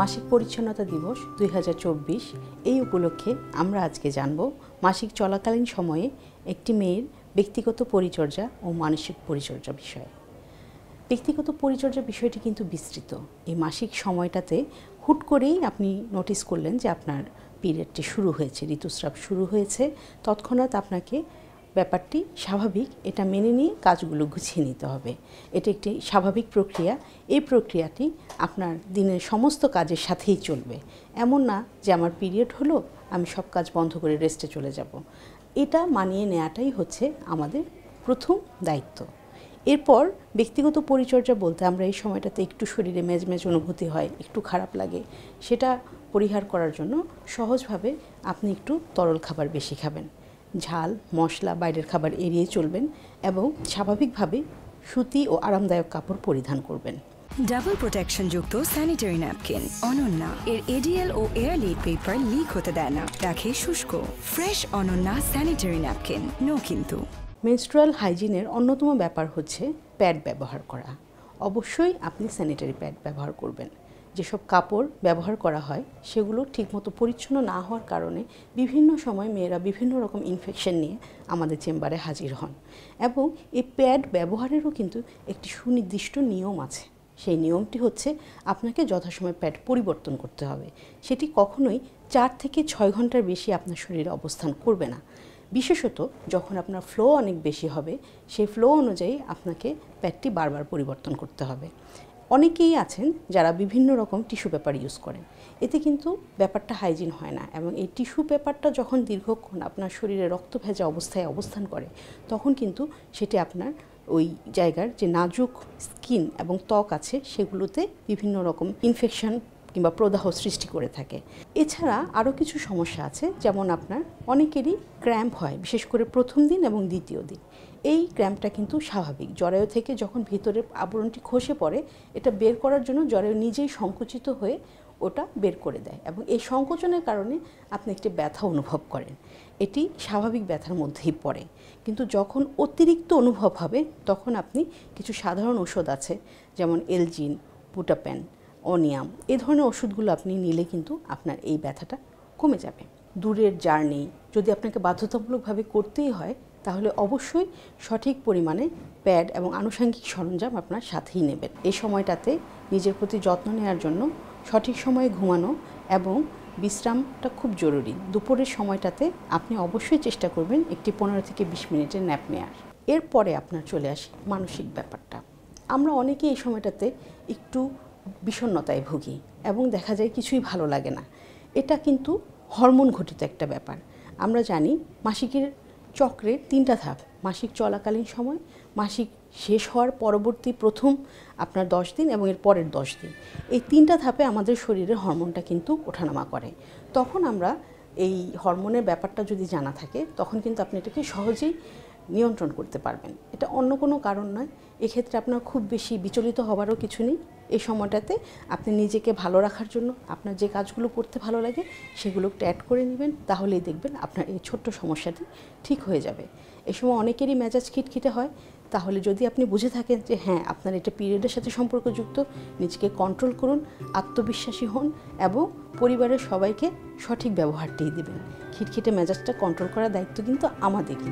মাসিক পরিচ্ছন্নতা দিবস 2024 এই উপলক্ষে আমরা আজকে জানব মাসিক চলাকালীন সময়ে একটি মেয়ের ব্যক্তিগত পরিচর্যা ও মানসিক পরিচর্যা বিষয়ে। ব্যক্তিগত পরিচর্যা বিষয়টি কিন্তু বিস্তৃত। এই মাসিক সময়টাতে হুট করেই আপনি নোটিস করলেন যে আপনার পিরিয়ডটি শুরু হয়েছে, ঋতুস্রাব শুরু হয়েছে, তৎক্ষণাৎ আপনাকে ব্যাপারটি স্বাভাবিক এটা মেনে নিয়ে কাজগুলো গুছিয়ে নিতে হবে। এটা একটি স্বাভাবিক প্রক্রিয়া। এই প্রক্রিয়াটি আপনার দিনের সমস্ত কাজের সাথেই চলবে। এমন না যে আমার পিরিয়ড হলো আমি সব কাজ বন্ধ করে রেস্টে চলে যাব। এটা মানিয়ে নেওয়াটাই হচ্ছে আমাদের প্রথম দায়িত্ব। এরপর ব্যক্তিগত পরিচর্যা বলতে আমরা এই সময়টাতে একটু শরীরে মেজমেজ অনুভূতি হয়, একটু খারাপ লাগে, সেটা পরিহার করার জন্য সহজভাবে আপনি একটু তরল খাবার বেশি খাবেন, ঝাল মশলা বাইরের খাবার এড়িয়ে চলবেন এবং স্বাভাবিকভাবে সুতি ও আরামদায়ক কাপড় পরিধান করবেন। ডাবল প্রোটেকশন যুক্ত স্যানিটারি ন্যাপকিন অনন্যা এর এডিএল ও এয়ারলাইট পেপার লিক হতে দেয় না, রাখে শুষ্ক। Fresh Ananya sanitary napkin, no কিন্তু। মেনস্ট্রুয়াল হাইজিনের অন্যতম ব্যাপার হচ্ছে প্যাড ব্যবহার করা। অবশ্যই আপনি স্যানিটারি প্যাড ব্যবহার করবেন। যেসব কাপড় ব্যবহার করা হয় সেগুলো ঠিকমতো পরিচ্ছন্ন না হওয়ার কারণে বিভিন্ন সময় মেয়েরা বিভিন্ন রকম ইনফেকশন নিয়ে আমাদের চেম্বারে হাজির হন এবং এই প্যাড ব্যবহারেরও কিন্তু একটি সুনির্দিষ্ট নিয়ম আছে। সেই নিয়মটি হচ্ছে আপনাকে যথাসময়ে প্যাড পরিবর্তন করতে হবে। সেটি কখনোই 4 থেকে 6 ঘন্টার বেশি আপনার শরীরে অবস্থান করবে না। বিশেষত যখন আপনার ফ্লো অনেক বেশি হবে সেই ফ্লো অনুযায়ী আপনাকে প্যাডটি বারবার পরিবর্তন করতে হবে। অনেকেই আছেন যারা বিভিন্ন রকম টিস্যু পেপার ইউজ করেন, এতে কিন্তু ব্যাপারটা হাইজিন হয় না এবং এই টিস্যু পেপারটা যখন দীর্ঘক্ষণ আপনার শরীরে রক্ত ভেজা অবস্থায় অবস্থান করে তখন কিন্তু সেটি আপনার ওই জায়গার যে নাজুক স্কিন এবং ত্বক আছে সেগুলোতে বিভিন্ন রকম ইনফেকশন কিংবা প্রদাহ সৃষ্টি করে থাকে। এছাড়া আরও কিছু সমস্যা আছে, যেমন আপনার অনেকেরই ক্র্যাম্প হয়, বিশেষ করে প্রথম দিন এবং দ্বিতীয় দিন। এই ক্র্যাম্পটা কিন্তু স্বাভাবিক। জরায়ু থেকে যখন ভিতরের আবরণটি খসে পড়ে এটা বের করার জন্য জরায়ু নিজেই সংকুচিত হয়ে ওটা বের করে দেয় এবং এই সংকোচনের কারণে আপনি একটি ব্যথা অনুভব করেন। এটি স্বাভাবিক ব্যথার মধ্যেই পড়ে। কিন্তু যখন অতিরিক্ত অনুভব হবে তখন আপনি কিছু সাধারণ ওষুধ আছে, যেমন এলজিন, বুটাপেন, অনিয়াম, এই ধরনের ওষুধগুলো আপনি নিলে কিন্তু আপনার এই ব্যথাটা কমে যাবে। দূরের জার্নি যদি আপনাকে বাধ্যতামূলকভাবে করতেই হয় তাহলে অবশ্যই সঠিক পরিমাণে প্যাড এবং আনুষঙ্গিক সরঞ্জাম আপনার সাথেই নেবেন। এই সময়টাতে নিজের প্রতি যত্ন নেওয়ার জন্য সঠিক সময়ে ঘুমানো এবং বিশ্রামটা খুব জরুরি। দুপুরের সময়টাতে আপনি অবশ্যই চেষ্টা করবেন একটি 15 থেকে 20 মিনিটের ন্যাপ নেওয়ার। এরপরে আপনার চলে আসে মানসিক ব্যাপারটা। আমরা অনেকেই এই সময়টাতে একটু বিষণ্ণতায় ভুগি এবং দেখা যায় কিছুই ভালো লাগে না। এটা কিন্তু হরমোন ঘটিত একটা ব্যাপার। আমরা জানি মাসিকের চক্রের 3টা ধাপ: মাসিক চলাকালীন সময়, মাসিক শেষ হওয়ার পরবর্তী প্রথম আপনার 10 দিন এবং এর পরের 10 দিন। এই 3টা ধাপে আমাদের শরীরের হরমোনটা কিন্তু ওঠানামা করে। তখন আমরা এই হরমোনের ব্যাপারটা যদি জানা থাকে তখন কিন্তু আপনি এটাকে সহজেই নিয়ন্ত্রণ করতে পারবেন। এটা অন্য কোনো কারণ নয়। এক্ষেত্রে আপনার খুব বেশি বিচলিত হওয়ারও কিছু নেই। এই সময়টাতে আপনি নিজেকে ভালো রাখার জন্য আপনার যে কাজগুলো করতে ভালো লাগে সেগুলো একটু অ্যাড করে নেবেন, তাহলেই দেখবেন আপনার এই ছোট্ট সমস্যাটি ঠিক হয়ে যাবে। এই সময় অনেকেরই মেজাজ খিটখিটে হয়, তাহলে যদি আপনি বুঝে থাকেন যে হ্যাঁ আপনার এটা পিরিয়ডের সাথে সম্পর্কযুক্ত, নিজেকে কন্ট্রোল করুন, আত্মবিশ্বাসী হন এবং পরিবারের সবাইকে সঠিক ব্যবহারটিই দেবেন। খিটখিটে মেজাজটা কন্ট্রোল করার দায়িত্ব কিন্তু আমাদেরই।